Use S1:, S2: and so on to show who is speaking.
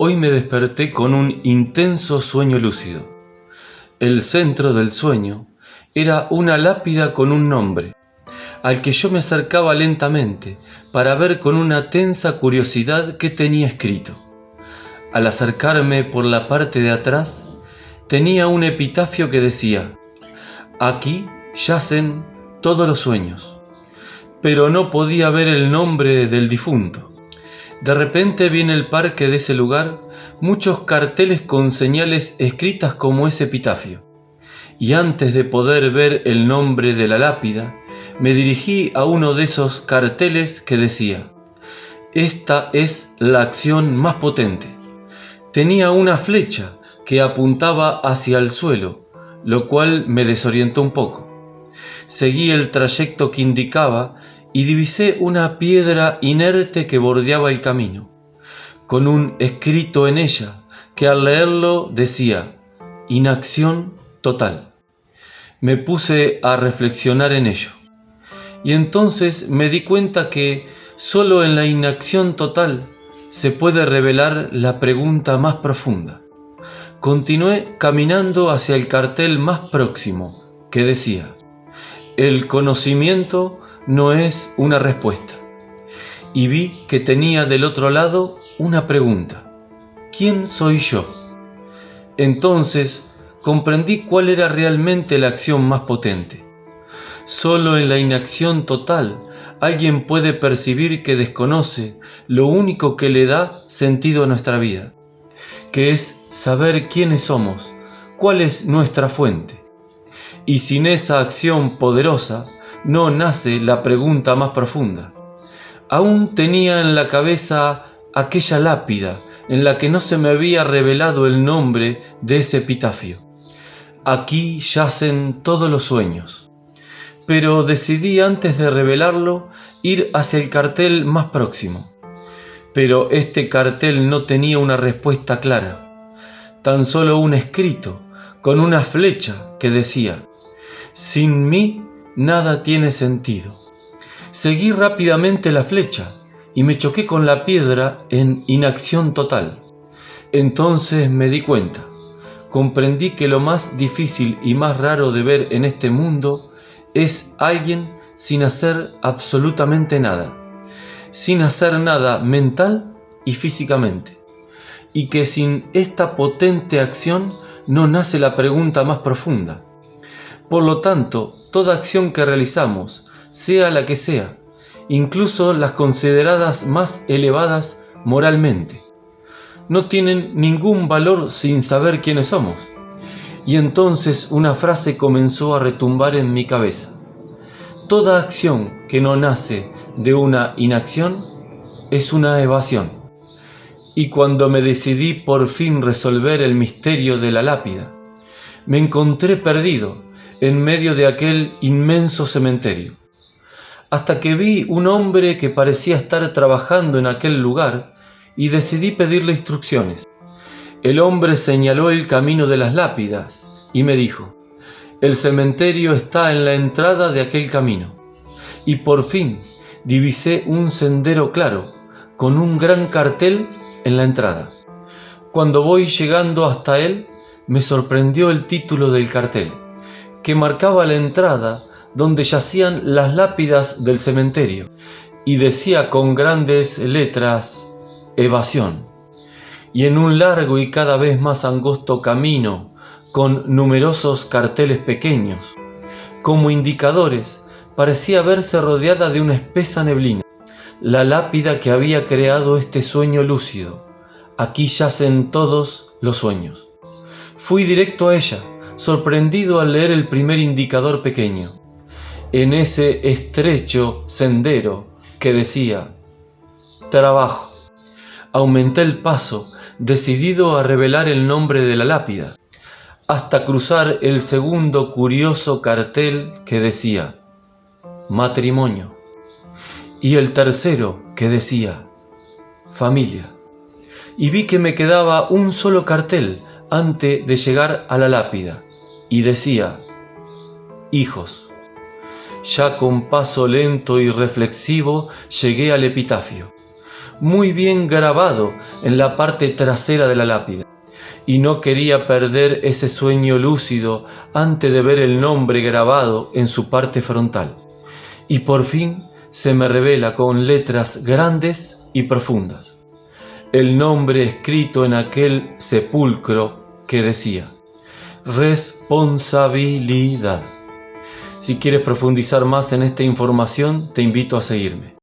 S1: Hoy me desperté con un intenso sueño lúcido. El centro del sueño era una lápida con un nombre, al que yo me acercaba lentamente para ver con una tensa curiosidad qué tenía escrito. Al acercarme por la parte de atrás, tenía un epitafio que decía: «Aquí yacen todos los sueños», pero no podía ver el nombre del difunto. De repente vi en el parque de ese lugar muchos carteles con señales escritas como ese epitafio, y antes de poder ver el nombre de la lápida, me dirigí a uno de esos carteles que decía: «Esta es la acción más potente». Tenía una flecha que apuntaba hacia el suelo, lo cual me desorientó un poco. Seguí el trayecto que indicaba y divisé una piedra inerte que bordeaba el camino, con un escrito en ella que al leerlo decía: «Inacción total». Me puse a reflexionar en ello, y entonces me di cuenta que solo en la inacción total se puede revelar la pregunta más profunda. Continué caminando hacia el cartel más próximo, que decía: «El conocimiento no es una respuesta», y vi que tenía del otro lado una pregunta: ¿quién soy yo? Entonces comprendí cuál era realmente la acción más potente. Solo en la inacción total alguien puede percibir que desconoce lo único que le da sentido a nuestra vida, que es saber quiénes somos, cuál es nuestra fuente. Y sin esa acción poderosa no nace la pregunta más profunda. Aún tenía en la cabeza aquella lápida en la que no se me había revelado el nombre de ese epitafio: «Aquí yacen todos los sueños». Pero decidí, antes de revelarlo, ir hacia el cartel más próximo. Pero este cartel no tenía una respuesta clara, tan solo un escrito con una flecha que decía: «Sin mí nada tiene sentido». Seguí rápidamente la flecha y me choqué con la piedra en inacción total. Entonces me di cuenta, comprendí que lo más difícil y más raro de ver en este mundo es alguien sin hacer absolutamente nada, sin hacer nada mental y físicamente, y que sin esta potente acción no nace la pregunta más profunda. Por lo tanto, toda acción que realizamos, sea la que sea, incluso las consideradas más elevadas moralmente, no tienen ningún valor sin saber quiénes somos. Y entonces una frase comenzó a retumbar en mi cabeza: toda acción que no nace de una inacción es una evasión. Y cuando me decidí por fin resolver el misterio de la lápida, me encontré perdido en medio de aquel inmenso cementerio, hasta que vi un hombre que parecía estar trabajando en aquel lugar y decidí pedirle instrucciones. El hombre señaló el camino de las lápidas y me dijo: «El cementerio está en la entrada de aquel camino». Y por fin divisé un sendero claro con un gran cartel en la entrada. Cuando voy llegando hasta él, me sorprendió el título del cartel, que marcaba la entrada donde yacían las lápidas del cementerio, y decía con grandes letras: «Evasión». Y en un largo y cada vez más angosto camino, con numerosos carteles pequeños, como indicadores, parecía verse rodeada de una espesa neblina, la lápida que había creado este sueño lúcido: «Aquí yacen todos los sueños». Fui directo a ella, sorprendido al leer el primer indicador pequeño, en ese estrecho sendero que decía: «Trabajo». Aumenté el paso, decidido a revelar el nombre de la lápida, hasta cruzar el segundo curioso cartel que decía: «Matrimonio», y el tercero que decía: «Familia». Y vi que me quedaba un solo cartel antes de llegar a la lápida, y decía: «Hijos». Ya con paso lento y reflexivo llegué al epitafio. muy bien grabado en la parte trasera de la lápida, y no quería perder ese sueño lúcido antes de ver el nombre grabado en su parte frontal. Y por fin se me revela con letras grandes y profundas el nombre escrito en aquel sepulcro que decía: responsabilidad. Si quieres profundizar más en esta información, te invito a seguirme.